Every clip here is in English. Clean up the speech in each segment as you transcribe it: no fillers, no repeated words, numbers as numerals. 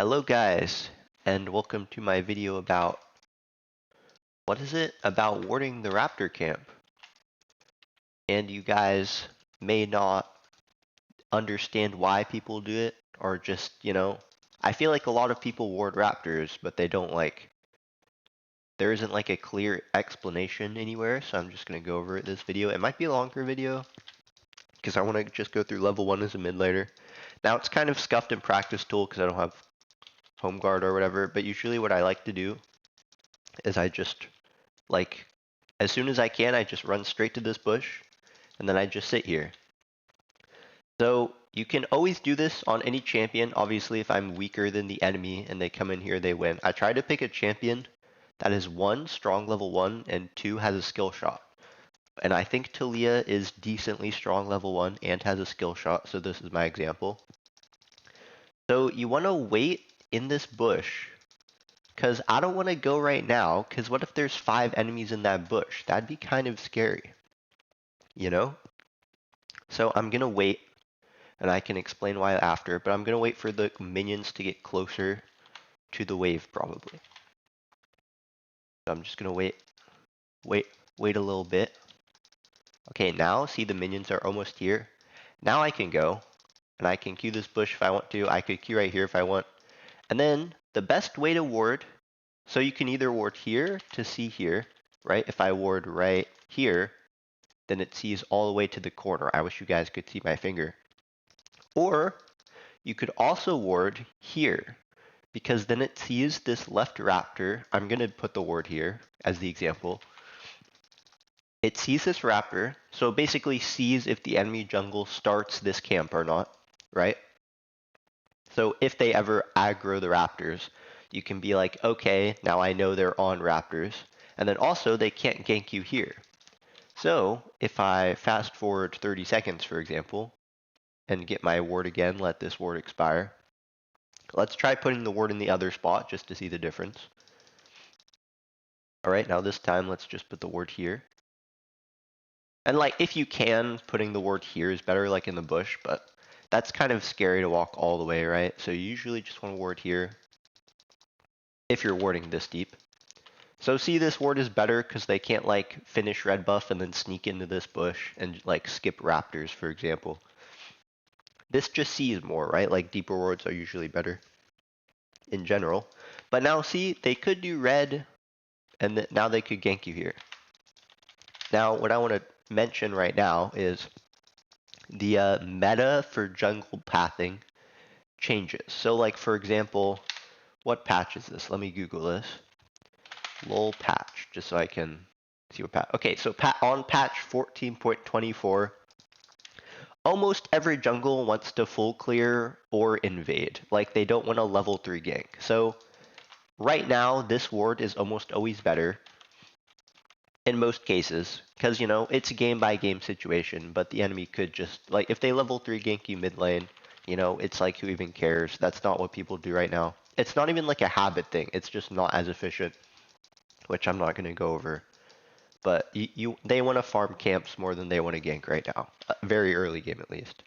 Hello guys, and welcome to my video about, what is it? About warding the raptor camp. And you guys may not understand why people do it, or just, I feel like a lot of people ward raptors, but they don't there isn't like a clear explanation anywhere, so I'm just going to go over it this video. It might be a longer video, because I want to just go through level 1 as a mid laner. Now it's kind of scuffed in practice tool, because I don't have home guard or whatever, but usually what I like to do is I just as soon as I can, I just run straight to this bush, and then I just sit here. So you can always do this on any champion. Obviously, if I'm weaker than the enemy and they come in here, they win. I try to pick a champion that is 1, strong level 1, and 2, has a skill shot. And I think Taliyah is decently strong level 1 and has a skill shot, so this is my example. So you want to wait in this bush, because I don't want to go right now, because what if there's 5 enemies in that bush? That'd be kind of scary, you know? So I'm going to wait, and I can explain why after, but I'm going to wait for the minions to get closer to the wave, probably. So I'm just going to wait a little bit. Okay, now, see the minions are almost here. Now I can go, and I can queue this bush if I want to. I could queue right here if I want. And then, the best way to ward, so you can either ward here to see here, right? If I ward right here, then it sees all the way to the corner. I wish you guys could see my finger. Or you could also ward here, because then it sees this left raptor. I'm going to put the ward here as the example. It sees this raptor, so it basically sees if the enemy jungle starts this camp or not, right? So if they ever aggro the raptors, you can be like, okay, now I know they're on raptors. And then also, they can't gank you here. So if I fast forward 30 seconds, for example, and get my ward again, let this ward expire. Let's try putting the ward in the other spot just to see the difference. Alright, now this time let's just put the ward here. And if you can, putting the ward here is better, like in the bush, but that's kind of scary to walk all the way, right? So you usually just want to ward here, if you're warding this deep. So see, this ward is better because they can't finish red buff and then sneak into this bush and skip raptors, for example. This just sees more, right? Deeper wards are usually better in general. But now see, they could do red, and now they could gank you here. Now, what I want to mention right now is the meta for jungle pathing changes. So for example, what patch is this? Let me Google this. Lol patch, just so I can see what patch. Okay, so on patch 14.24, almost every jungle wants to full clear or invade. They don't want a level 3 gank. So right now, this ward is almost always better in most cases, because, it's a game-by-game situation, but the enemy could just, if they level 3 gank you mid lane, it's who even cares? That's not what people do right now. It's not even a habit thing. It's just not as efficient, which I'm not going to go over. But they want to farm camps more than they want to gank right now. Very early game, at least.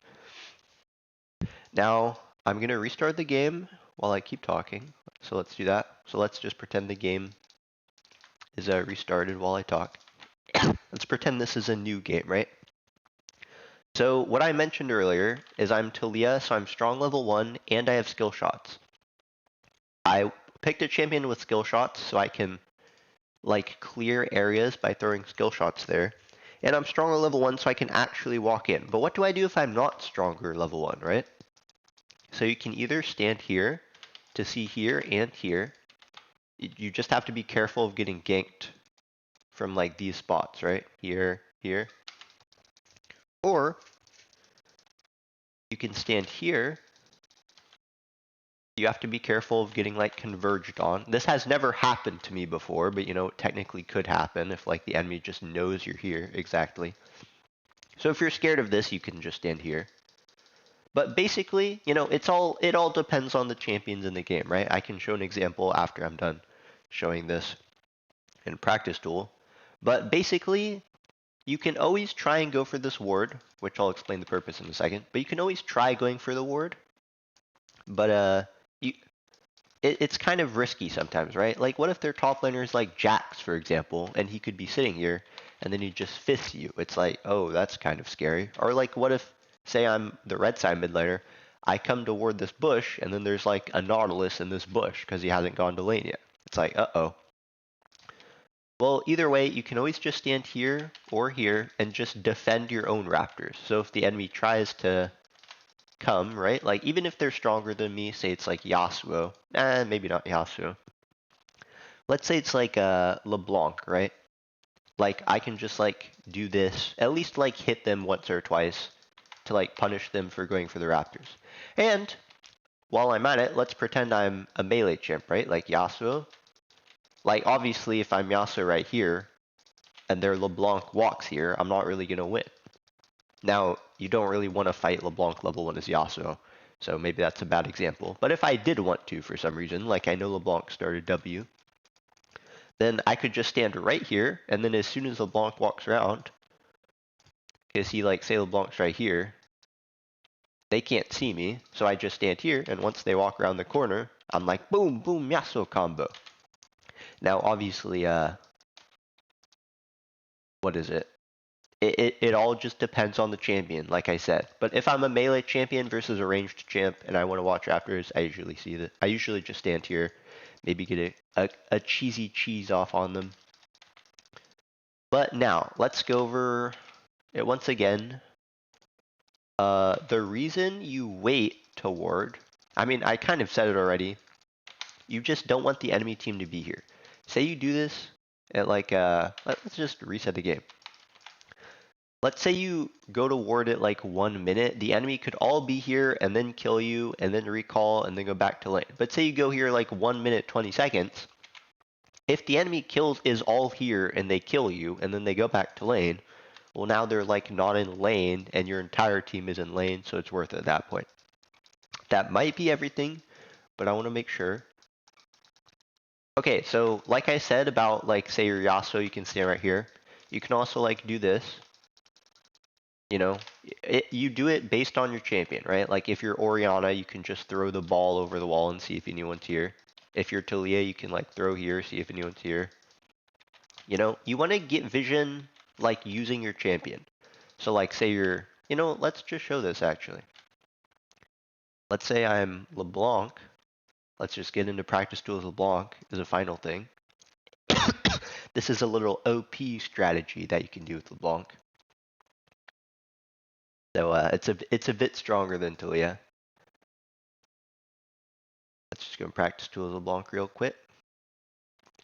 Now, I'm going to restart the game while I keep talking. So let's do that. So let's just pretend the game is restarted while I talk. Let's pretend this is a new game, right? So what I mentioned earlier is I'm Taliyah, so I'm strong level 1, and I have skill shots. I picked a champion with skill shots, so I can clear areas by throwing skill shots there. And I'm stronger level 1, so I can actually walk in. But what do I do if I'm not stronger level 1, right? So you can either stand here to see here and here. You just have to be careful of getting ganked from these spots, right? Here, here. Or you can stand here. You have to be careful of getting converged on. This has never happened to me before, but it technically could happen if the enemy just knows you're here exactly. So if you're scared of this, you can just stand here. But basically, it all depends on the champions in the game, right? I can show an example after I'm done showing this in practice tool. But basically, you can always try and go for this ward, which I'll explain the purpose in a second. But you can always try going for the ward. But it's kind of risky sometimes, right? Like, what if their top laner is like Jax, for example, and he could be sitting here, and then he just fists you? It's like, oh, that's kind of scary. Or like, what if, say I'm the red side mid laner, I come toward this bush, and then there's like a Nautilus in this bush because he hasn't gone to lane yet. It's like, uh-oh. Well, either way, you can always just stand here or here and just defend your own raptors. So if the enemy tries to come, right? Like, even if they're stronger than me, say it's like Yasuo. Maybe not Yasuo. Let's say it's like LeBlanc, right? Like, I can just like do this, at least like hit them once or twice to like punish them for going for the raptors. And while I'm at it, let's pretend I'm a melee champ, right? Like Yasuo. Like, obviously, if I'm Yasuo right here, and their LeBlanc walks here, I'm not really gonna win. Now, you don't really want to fight LeBlanc level 1 as Yasuo, so maybe that's a bad example. But if I did want to for some reason, like I know LeBlanc started W, then I could just stand right here, and then as soon as LeBlanc walks around, because he like, say LeBlanc's right here, they can't see me, so I just stand here, and once they walk around the corner, I'm like, boom, boom, Yasuo combo. Now, obviously, what is it? It all just depends on the champion, like I said. But if I'm a melee champion versus a ranged champ and I want to watch raptors, I usually see that. I usually just stand here, maybe get a cheesy cheese off on them. But now, let's go over it once again. The reason you wait to ward, I mean, I kind of said it already. You just don't want the enemy team to be here. Say you do this at like, let's just reset the game. Let's say you go to ward it like 1 minute, the enemy could all be here and then kill you and then recall and then go back to lane. But say you go here like 1 minute, 20 seconds, if the enemy kills is all here and they kill you and then they go back to lane, well now they're like not in lane and your entire team is in lane, so it's worth it at that point. That might be everything, but I want to make sure. Okay, so like I said about like say your Yasuo, you can stand right here. You can also like do this. You know, you do it based on your champion, right? Like if you're Orianna, you can just throw the ball over the wall and see if anyone's here. If you're Talia, you can like throw here, see if anyone's here. You know, you want to get vision like using your champion. So like say you're, you know, let's just show this actually. Let's say I'm LeBlanc. Let's just get into practice tools LeBlanc as a final thing. This is a little OP strategy that you can do with LeBlanc. So it's a bit stronger than Talia. Let's just go and practice tools LeBlanc real quick.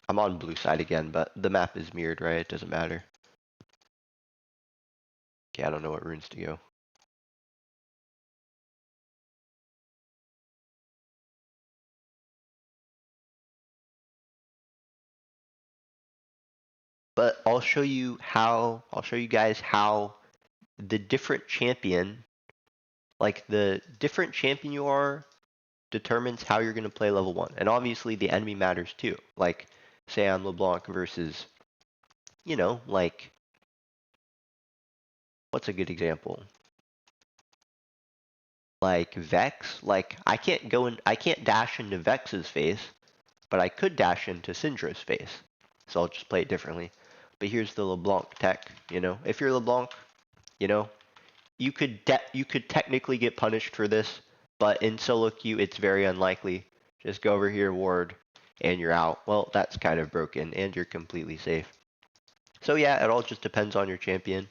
I'm on blue side again, but the map is mirrored, right? It doesn't matter. Okay, I don't know what runes to go. But I'll show you guys how the different champion, like the different champion you are, determines how you're going to play level 1. And obviously the enemy matters too. Like, say I'm LeBlanc versus, you know, like, what's a good example? Like Vex, like I can't dash into Vex's face, but I could dash into Syndra's face. So I'll just play it differently. But here's the LeBlanc tech, you know. If you're LeBlanc, you know, you could technically get punished for this, but in solo queue it's very unlikely. Just go over here, ward, and you're out. Well, that's kind of broken, and you're completely safe. So yeah, it all just depends on your champion.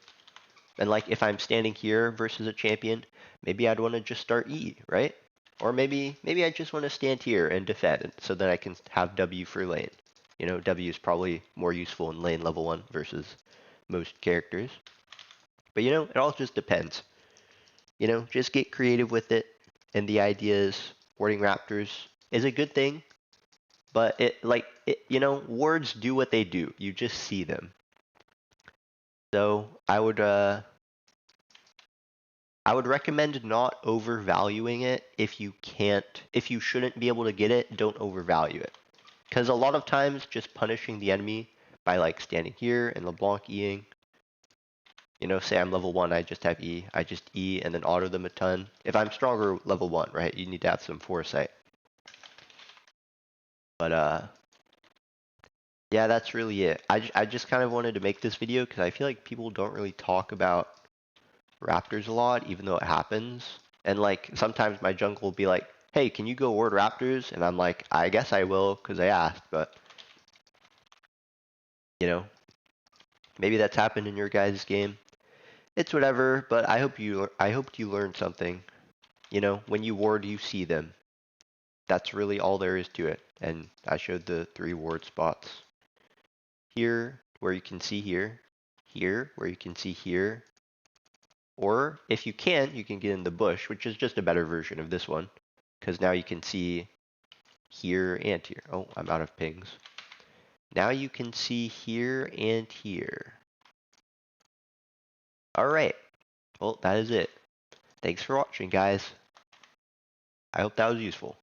And like if I'm standing here versus a champion, maybe I'd want to just start E, right? Or maybe I just want to stand here and defend so that I can have W for lane. You know, W is probably more useful in lane level 1 versus most characters. But you know, it all just depends. You know, just get creative with it. And the idea is warding raptors is a good thing, but you know, wards do what they do. You just see them. So I would recommend not overvaluing it. If you shouldn't be able to get it, don't overvalue it. Because a lot of times just punishing the enemy by like standing here and LeBlanc E-ing, you know, say I'm level 1, I just have E, I just E and then auto them a ton. If I'm stronger level 1, right, you need to have some foresight. But yeah, that's really it. I just kind of wanted to make this video because I feel like people don't really talk about raptors a lot, even though it happens. And like sometimes my jungle will be like, "Hey, can you go ward raptors?" And I'm like, "I guess I will because I asked." But you know, maybe that's happened in your guys' game. It's whatever. But I hoped you learned something. You know, when you ward, you see them. That's really all there is to it. And I showed the 3 ward spots. Here, where you can see here. Here, where you can see here. Or if you can't, you can get in the bush, which is just a better version of this one. Because now you can see here and here. Oh, I'm out of pings. Now you can see here and here. Alright, well, that is it. Thanks for watching, guys. I hope that was useful.